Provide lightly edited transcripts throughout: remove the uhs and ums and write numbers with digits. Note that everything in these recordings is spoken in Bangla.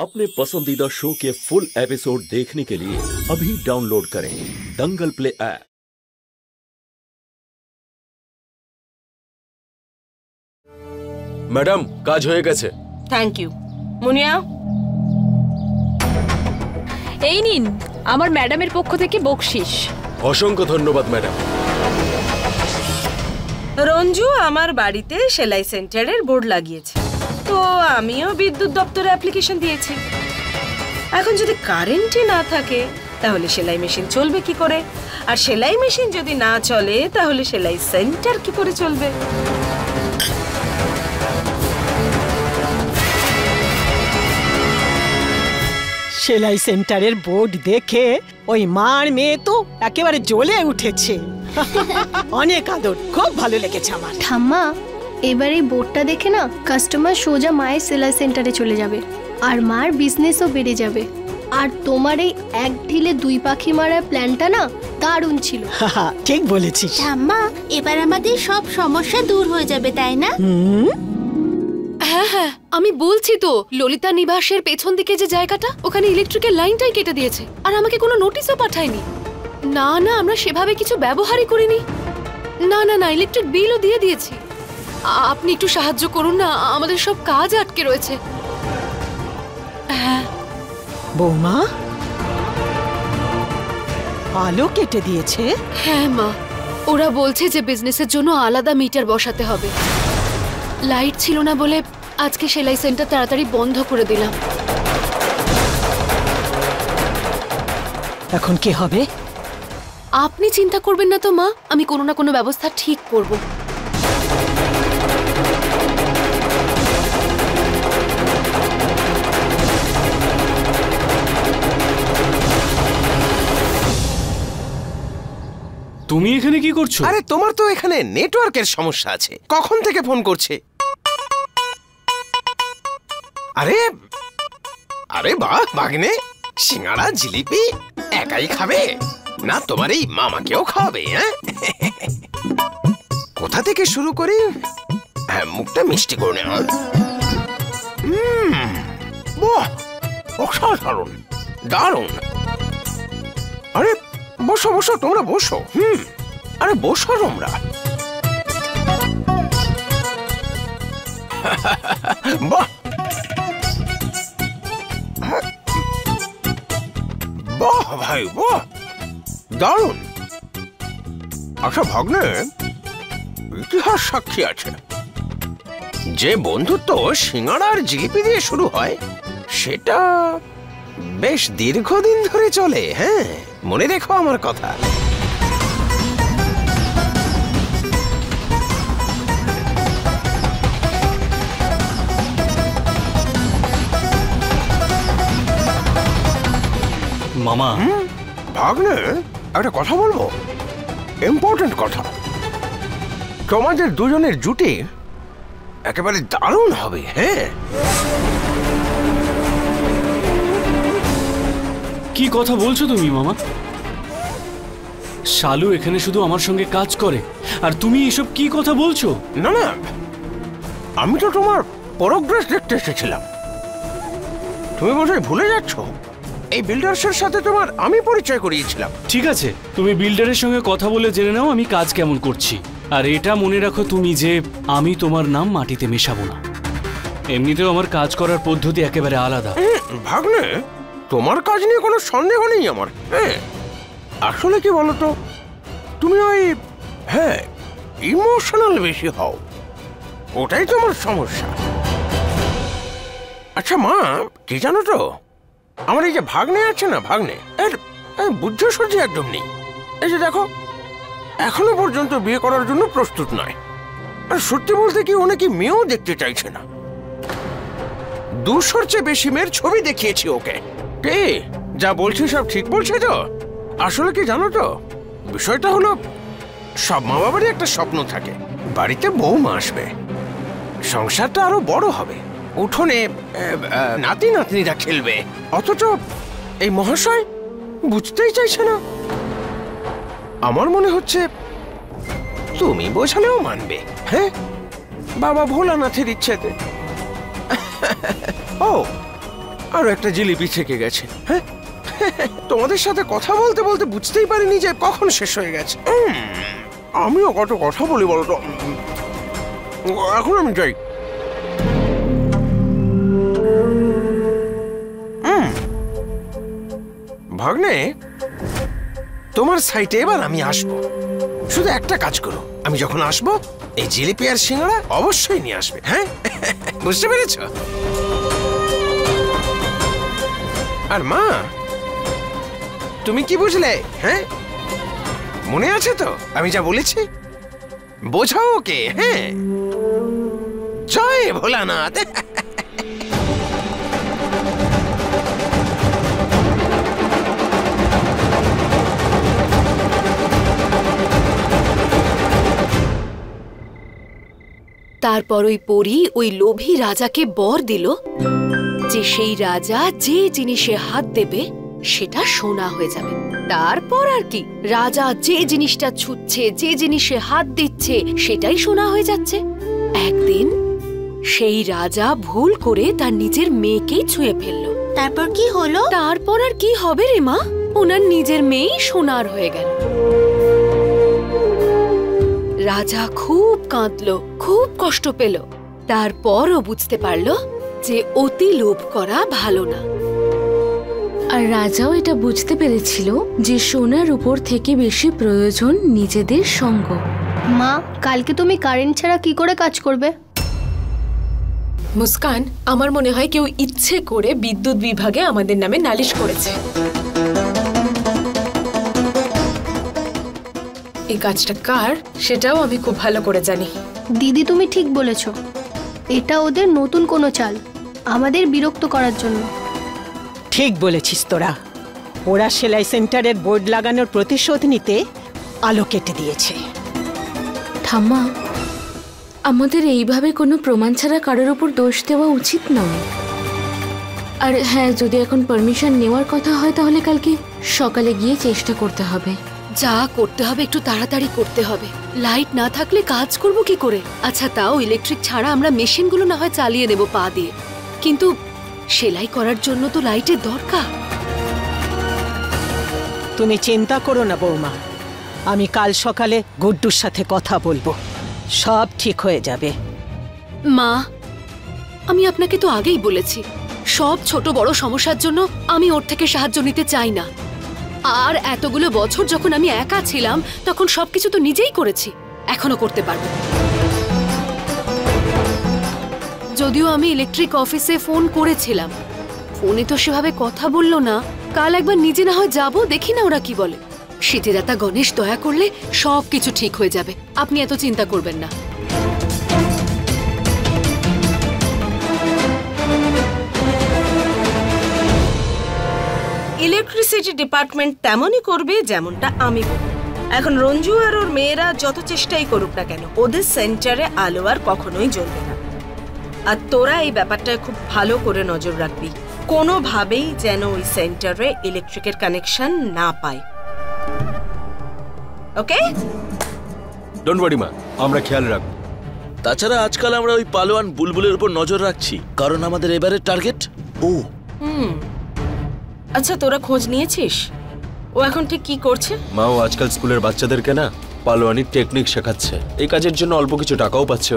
अपने पसंदीदा शो के फुल एपिसोड देखने के लिए अभी डाउनलोड करें दंगल प्ले ऐप। ম্যাডাম, কাজ হয়ে গেছে। Thank you. মুনিয়া, এই নিন আমার ম্যাডামের পক্ষ থেকে বকশিশ। অসংখ্য ধন্যবাদ ম্যাডাম। রঞ্জু আমার বাড়িতে সেলাই সেন্টারের বোর্ড লাগিয়েছে, তো আমিও বিদ্যুৎ দপ্তরে অ্যাপ্লিকেশন দিয়েছি। এখন যদি কারেন্টই না থাকে তাহলে সেলাই মেশিন চলবে কি করে? আর সেলাই মেশিন যদি না চলে তাহলে সেলাই সেন্টার কি করে চলবে? সেলাই সেন্টারের বোর্ড দেখে ওই মার মেয়ে তো একেবারে জ্বলে উঠেছে। অনেক আদর, খুব ভালো লেগেছে আমার। ঠাম্মা, এবার এই বোর্ডটা দেখে না কাস্টমার সোজা মায়ের সেলাই সেন্টারে চলে যাবে, আর মার বিজনেসও বেড়ে যাবে। আর তোমার এই এক ঢিলে দুই পাখি মারার প্ল্যানটা না দারুণ ছিল। ঠিক বলেছিস ঠাম্মা, এবার আমাদের সব সমস্যা দূর হয়ে যাবে, তাই না? হ্যাঁ হ্যাঁ, আমি বলছি তো, ললিতা নিবাসের পেছন দিকে যে জায়গাটা, ওখানে ইলেকট্রিকের লাইনটাই কেটে দিয়েছে, আর আমাকে কোনো নোটিশও পাঠায়নি। না না, আমরা সেভাবে কিছু ব্যবহারই করিনি। না না না, ইলেকট্রিক বিলও দিয়ে দিয়েছি। আপনি একটু সাহায্য করুন না, আমাদের সব কাজ আটকে রয়েছে। হ্যাঁ বৌমা, আলো কেটে দিয়েছে? হ্যাঁ মা, ওরা বলছে যে বিজনেসের জন্য আলাদা মিটার বসাতে হবে। লাইট ছিল না বলে আজকে সেলাই সেন্টার তাড়াতাড়ি বন্ধ করে দিলাম। এখন কি হবে? আপনি চিন্তা করবেন না তো মা, আমি কোনো না কোনো ব্যবস্থা ঠিক করব। তুমি এখানে কি করছো? আরে তোমার তো এখানে নেটওয়ার্কের সমস্যা আছে, কখন থেকে ফোন করছে। আরে আরে বাহ ভাগ্নে, সিঙ্গাড়া জিলিপি একাই খাবে না তোমার এই মামাকেও খাওয়াবে? হ্যাঁ, কোথা থেকে শুরু করি? হ্যাঁ, মুখটা মিষ্টি করে নে। বাহ, অসাধারণ, দারুণ। আরে বসো বসো, তোমরা বসো। আরে বসো তোমরা। বাহ বাহ ভাই, বাহ, দারুণ। আচ্ছা ভাগ্নে, ইতিহাস সাক্ষী আছে, যে বন্ধুত্ব সিঙ্গাড়া আর জিলিপি দিয়ে শুরু হয় সেটা বেশ দীর্ঘদিন ধরে চলে। হ্যাঁ, মনে রেখো আমার কথা। মামা, ভাগ্নে, একটা কথা বলবো, ইম্পর্টেন্ট কথা। তোমাদের দুজনের জুটি একেবারে দারুণ হবে। হ্যাঁ, কি কথা বলছো তুমি মামা? শালু এখানে শুধু আমার সঙ্গে কাজ করে, আর তুমি এসব কি কথা বলছো? না না, আমি তো তোমার প্রোগ্রেস দেখতে এসেছিলাম। তুমি বোধহয় ভুলে যাচ্ছ, এই বিল্ডার্সের সাথে তোমার আমি পরিচয় করিয়েছিলাম। ঠিক আছে, তুমি বিল্ডারের সঙ্গে কথা বলে জেনে নাও আমি কাজ কেমন করছি। আর এটা মনে রাখো তুমি যে আমি তোমার নাম মাটিতে মেশাবো না। এমনিতেও আমার কাজ করার পদ্ধতি একেবারে আলাদা। ভাগ্নে, তোমার কাজ নিয়ে কোনো সন্দেহ নেই আমার। হ্যাঁ, আসলে কি বলতো, তুমি ওই ইমোশনাল বেশি হও, ওটাই তোমার সমস্যা। আচ্ছা মা, কি জানো তো, আমার এই যে ভাগ্নে আছে না, ভাগ্নে এর বুদ্ধি সহ্য একদম নেই। এই যে দেখো, এখনো পর্যন্ত বিয়ে করার জন্য প্রস্তুত নয়। আর সত্যি বলতে কি, অনেকে মেয়েও দেখতে চাইছে না। 200-র চেয়ে বেশি মেয়ের ছবি দেখিয়েছি ওকে। কে যা বলছি সব ঠিক বলছে তো? আসলে কি জানো তো, বিষয়টা হলো, সব মা বাবারই একটা স্বপ্ন থাকে, বাড়িতে বৌমা আসবে, সংসারটা আরো বড় হবে, উঠোনে নাতি নাতনিরা খেলবে। অথচ এই মহাশয় বুঝতেই চাইছে না। আমার মনে হচ্ছে তুমি বোঝালেও মানবে। হ্যাঁ, বাবা ভোলানাথের ইচ্ছেতে। ও আর একটা জিলিপি থেকে গেছে। হ্যাঁ, তোমাদের সাথে কথা বলতে বলতে বুঝতেই পারিনি যে কখন শেষ হয়ে গেছে। আমিও কত কথা বলি বলতো। এখন আমি যাই। ভাগ্নে, তোমার সাইটে এবার আমি আসবো। শুধু একটা কাজ করো, আমি যখন আসবো এই জিলিপি আর সিঙ্গাড়া অবশ্যই নিয়ে আসবে। হ্যাঁ, বুঝতে পেরেছ? আর মা, তুমি কি বুঝলে? হ্যাঁ, মনে আছে তো আমি যা বলেছি? বোঝাও ওকে। হ্যাঁ, জয় ভোলানাথ। তারপর ওই পরী ওই লোভী রাজাকে বর দিল যে সেই রাজা যে জিনিসে হাত দেবে সেটা সোনা হয়ে যাবে। তারপর আর কি, রাজা যে জিনিসটা ছুঁচ্ছে, যে জিনিসে হাত দিচ্ছে সেটাই সোনা হয়ে যাচ্ছে। একদিন সেই রাজা ভুল করে তার নিজের মেয়েকেই ছুঁয়ে ফেললো। তারপর কি হলো? তারপর আর কি হবে রে মা, ওনার নিজের মেয়েই সোনার হয়ে গেল। রাজা খুব কাঁদলো, খুব কষ্ট পেল। তারপরও বুঝতে পারলো যে অতি লোভ করা ভালো না। আর রাজাও এটা বুঝতে পেরেছিল যে সোনার উপর থেকে বেশি প্রয়োজন নিজেদের সঙ্গ। মা, কালকে তুমি কারেন্ট ছাড়া কি করে কাজ করবে? মুস্কান, আমার মনে হয় কেউ ইচ্ছে করে বিদ্যুৎ বিভাগে আমাদের নামে নালিশ করেছে। এই কাজটা কার সেটাও আমি খুব ভালো করে জানি। দিদি, তুমি ঠিক বলেছ। এটা ওদের নতুন কোনো চাল, আমাদের বিরক্ত করার জন্য। ঠিক বলেছিস তোরা। ওরা সেলাই সেন্টারের বোর্ড লাগানোর প্রতিশোধ নিতে আলো কেটে দিয়েছে। ঠাম্মা, আমাদের এইভাবে কোনো প্রমাণ ছাড়া কারোর উপর দোষ দেওয়া উচিত নয়। আর হ্যাঁ, যদি এখন পারমিশন নেওয়ার কথা হয় তাহলে কালকে সকালে গিয়ে চেষ্টা করতে হবে। যা করতে হবে একটু তাড়াতাড়ি করতে হবে। লাইট না থাকলে কাজ করব কি করে? আচ্ছা, তাও ইলেকট্রিক ছাড়া আমরা মেশিনগুলো না হয় চালিয়ে দেব পা দিয়ে, কিন্তু সেলাই করার জন্য তো লাইটের দরকার। তুমি চিন্তা করো না বৌমা, আমি কাল সকালে গুড্ডুর সাথে কথা বলবো, সব ঠিক হয়ে যাবে। মা, আমি আপনাকে তো আগেই বলেছি, সব ছোট বড় সমস্যার জন্য আমি ওর থেকে সাহায্য নিতে চাই না। আর এতগুলো বছর যখন আমি একা ছিলাম তখন সবকিছু তো নিজেই করেছি, এখনো করতে পারবো। যদিও আমি ইলেকট্রিক অফিসে ফোন করেছিলাম, ফোনে তো সেভাবে কথা বললো না। কাল একবার নিজে না হয় যাবো, দেখি না ওরা কি বলে। সিদ্ধিদাতা গণেশ দয়া করলে সবকিছু ঠিক হয়ে যাবে, আপনি এত চিন্তা করবেন না। ইলেকট্রিসিটি ডিপার্টমেন্ট তেমনই করবে যেমনটা আমি বলব। এখন রঞ্জু আর ওর মেয়েরা যত চেষ্টাই করুক না কেন, ওদের সেন্টারে আলো আর কখনোই জ্বলবে না। আর তোরা এই ব্যাপারটা খুব ভালো করে নজর রাখবি, কোনোভাবেই যেন ওই সেন্টারে ইলেকট্রিকের কানেকশন না পায়। ওকে? ডোন্ট ওয়ারি মা, আমরা খেয়াল রাখবো। তাছাড়া আজকাল আমরা ওই পালোয়ান বুলবুলের উপর নজর রাখছি, কারণ আমাদের এবারের টার্গেট ও। আচ্ছা, তোরা খোঁজ নিয়েছিস ও এখন ঠিক কি করছে? মা, ও আজকাল স্কুলের বাচ্চাদেরকে না পালোয়ানির টেকনিক শেখাচ্ছে। এই কাজের জন্য অল্প কিছু টাকাও পাচ্ছে।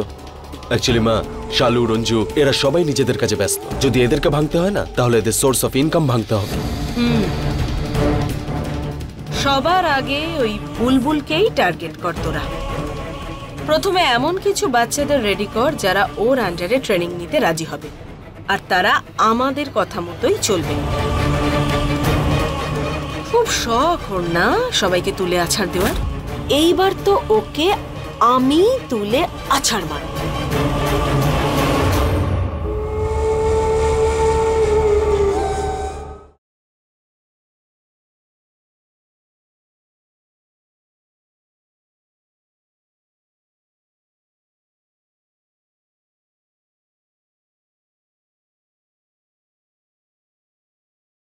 অ্যাকচুয়ালি মা, শালু, রঞ্জু এরা সবাই নিজেদের কাছে ব্যস্ত। যদি এদেরকে ভাঙতে হয় না, তাহলে এদের সোর্স অফ ইনকাম ভাঙতে হবে। সবার আগে ওই বুলবুলকেই টার্গেট কর তোরা। প্রথমে এমন কিছু বাচ্চাদের রেডি কর যারা ওর আন্ডারে ট্রেনিং নিতে রাজি হবে, আর তারা আমাদের কথা মতোই চলবে। খুব শখ ওর না সবাইকে তুলে আছাড় দেওয়ার। এইবার তো ওকে আমি তুলে আছাড় মারব।